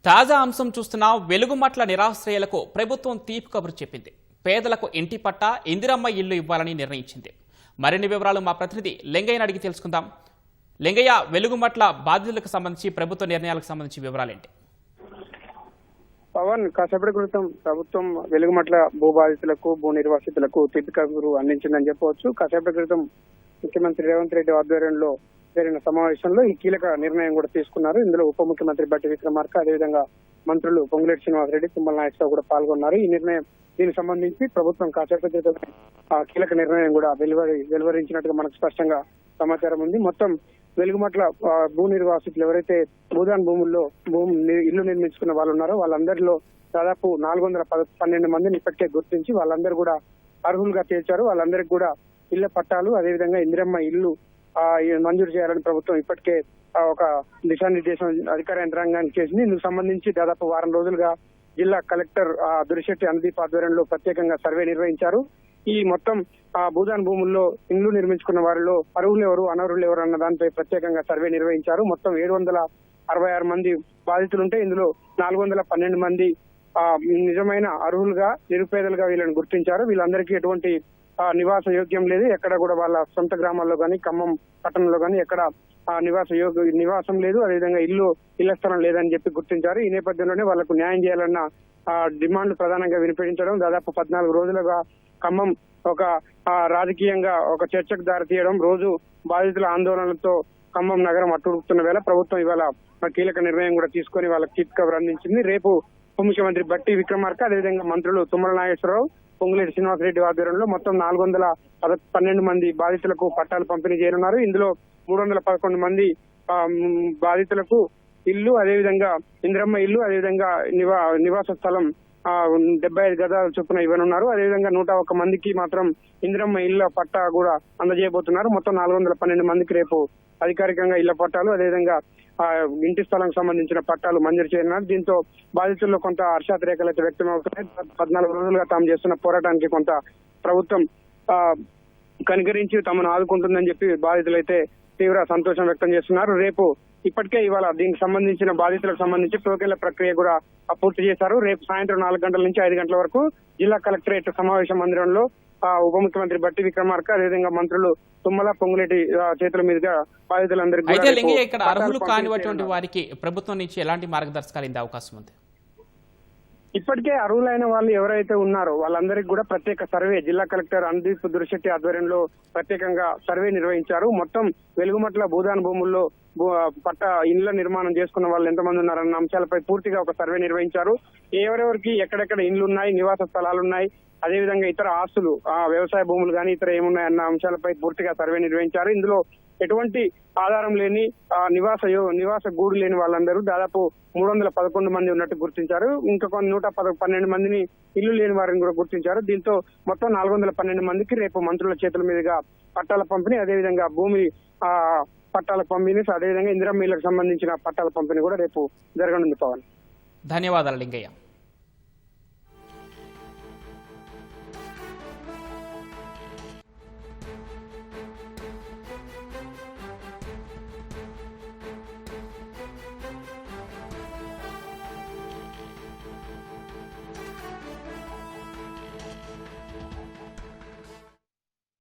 తాజా అంశం చూస్తున్న వెలుగుమట్ల నిరాశ్రయులకు ప్రభుత్వం తీపి కబురు చెప్పింది. పేదలకు ఇంటి పట్టా, ఇందిరమ్మ ఇల్లు ఇవ్వాలని నిర్ణయించింది. మరిన్ని వివరాలు మా ప్రతినిధి లింగయ్యని అడిగి తెలుసుకుందాం. లింగయ్య, వెలుగుమట్ల బాధితులకు సంబంధించి ప్రభుత్వ నిర్ణయాలకు సంబంధించి వివరాలేంటి? పవన్, కాసేపటి క్రితం ప్రభుత్వం వెలుగుమట్ల భూ బాధితులకు, భూ నిర్వాసితులకు తీపి కబురు అందించిందని చెప్పవచ్చు. కాసేపటి క్రితం ముఖ్యమంత్రి రేవంత్ రెడ్డి ఆధ్వర్యంలో జరిగిన సమావేశంలో ఈ కీలక నిర్ణయం కూడా తీసుకున్నారు. ఇందులో ఉప ముఖ్యమంత్రి బట్టి విక్రమార్క, అదేవిధంగా మంత్రులు పొంగులేటి శ్రీనివాసరెడ్డి, తుమ్మల నాగేశ్వరరావు కూడా పాల్గొన్నారు. ఈ నిర్ణయం దీనికి సంబంధించి ప్రభుత్వం కాసేపటి క్రితం కీలక నిర్ణయం కూడా వెలువరించినట్టుగా మనకు స్పష్టంగా సమాచారం ఉంది. మొత్తం వెలుగుమట్ల భూ నిర్వాసితులు ఎవరైతే భూదాన్ భూముల్లో ఇల్లు నిర్మించుకున్న వాళ్ళు ఉన్నారో వాళ్ళందరిలో దాదాపు 412 మందిని ఇప్పటికే గుర్తించి వాళ్ళందరూ కూడా అర్హులుగా తేల్చారు. వాళ్ళందరికీ కూడా ఇళ్ల పట్టాలు, అదేవిధంగా ఇందిరమ్మ ఇల్లు మంజూరు చేయాలని ప్రభుత్వం ఇప్పటికే ఒక దిశానిర్దేశం అధికార యంత్రాంగానికి చేసింది. ఇందుకు సంబంధించి దాదాపు వారం రోజులుగా జిల్లా కలెక్టర్ దురిశెట్టి అనుదీప్ ఆధ్వర్యంలో ప్రత్యేకంగా సర్వే నిర్వహించారు. ఈ మొత్తం భూదాన్ భూముల్లో ఇండ్లు నిర్మించుకున్న వారిలో అర్హులు ఎవరు, అనర్హులు ఎవరు అన్న దానిపై ప్రత్యేకంగా సర్వే నిర్వహించారు. మొత్తం 766 మంది బాధితులుంటే ఇందులో 412 మంది నిజమైన అర్హులుగా, నిరుపేదలుగా వీళ్ళని గుర్తించారు. వీళ్ళందరికీ ఎటువంటి నివాస యోగ్యం లేదు. ఎక్కడ కూడా వాళ్ళ సొంత గ్రామాల్లో కానీ, ఖమ్మం పట్టణంలో కానీ ఎక్కడ నివాసం లేదు. అదేవిధంగా ఇళ్ల స్థలం లేదని చెప్పి గుర్తించారు. ఈ నేపథ్యంలోనే వాళ్లకు న్యాయం చేయాలన్న డిమాండ్ ప్రధానంగా వినిపించడం, దాదాపు 14 రోజులుగా ఖమ్మం ఒక రాజకీయంగా ఒక చర్చకు దారితీయడం, రోజు బాధితుల ఆందోళనలతో ఖమ్మం నగరం అట్టుడుకుతున్న వేళ ప్రభుత్వం ఇవాళ కీలక నిర్ణయం కూడా తీసుకొని వాళ్ళకి తీపి కబురు అందించింది. రేపు ఉప ముఖ్యమంత్రి బట్టి విక్రమార్క, అదేవిధంగా మంత్రులు తుమ్మల నాగేశ్వరరావు, పొంగులేటి శ్రీనివాసరెడ్డి ఆధ్వర్యంలో మొత్తం 412 మంది బాధితులకు పట్టాలు పంపిణీ చేయనున్నారు. ఇందులో 311 మంది బాధితులకు ఇల్లు, అదేవిధంగా ఇందిరమ్మ ఇల్లు, అదేవిధంగా నివాస స్థలం 75 గజాల చొప్పున ఇవ్వనున్నారు. అదేవిధంగా 101 మందికి మాత్రం ఇందిరమ్మ ఇళ్ల పట్టా కూడా అందజేయబోతున్నారు. మొత్తం 412 మందికి రేపు అధికారికంగా ఇళ్ల పట్టాలు, అదేవిధంగా ఇంటి స్థలం సంబంధించిన పట్టాలు మంజూరు చేయనున్నారు. దీంతో బాధితుల్లో కొంత హర్షాతిరేకలు అయితే వ్యక్తమవుతున్నాయి. 14 రోజులుగా తాము చేస్తున్న పోరాటానికి కొంత ప్రభుత్వం కనికరించి తమను ఆదుకుంటుందని చెప్పి బాధితులైతే తీవ్ర సంతోషం వ్యక్తం చేస్తున్నారు. రేపు ఇవాళ దీనికి సంబంధించిన బాధితులకు సంబంధించి టోకెన్ల ప్రక్రియ కూడా పూర్తి చేశారు. రేపు సాయంత్రం 4 గంటల నుంచి 5 గంటల వరకు జిల్లా కలెక్టరేట్ సమావేశ మందిరంలో ఉప ముఖ్యమంత్రి బట్టి విక్రమార్క, అదేవిధంగా మంత్రులు తుమ్మల, పొంగులేటి చేతుల మీదుగా బాధితులందరికీ అయితే ఇక్కడ అర్హులు కానిటువంటి వారికి ప్రభుత్వం నుంచి ఎలాంటి మార్గదర్శకాలు ఇందే అవకాశం ఉంది? ఇప్పటికే అర్హులైన వాళ్ళు ఎవరైతే ఉన్నారో వాళ్ళందరికీ కూడా ప్రత్యేక సర్వే జిల్లా కలెక్టర్ అనుదీప్ దురిశెట్టి ఆధ్వర్యంలో ప్రత్యేకంగా సర్వే నిర్వహించారు. మొత్తం వెలుగుమట్ల భూదాన్ భూముల్లో ఇళ్ల నిర్మాణం చేసుకున్న వాళ్ళు ఎంతమంది ఉన్నారన్న అంశాలపై పూర్తిగా ఒక సర్వే నిర్వహించారు. ఎవరెవరికి ఎక్కడెక్కడ ఇండ్లు ఉన్నాయి, నివాస స్థలాలు ఉన్నాయి, అదేవిధంగా ఇతర ఆస్తులు, వ్యవసాయ భూములు కానీ ఇతర ఏమున్నాయి అన్న అంశాలపై పూర్తిగా సర్వే నిర్వహించారు. ఇందులో ఎటువంటి ఆధారం లేని నివాస గూడు లేని వాళ్ళందరూ దాదాపు 311 మంది ఉన్నట్టు గుర్తించారు. ఇంకా 112 మందిని ఇల్లు లేని వారిని కూడా గుర్తించారు. దీంతో మొత్తం 412 మందికి రేపు మంత్రుల చేతుల మీదుగా పట్టాల పంపిణీ, అదేవిధంగా భూమి పట్టాల పంపిణీ, అదేవిధంగా ఇందిరమ్మ ఇళ్లకు సంబంధించిన పట్టాల పంపిణీ కూడా రేపు జరగనుంది. పవన్, ధన్యవాదాలు లింగయ్య.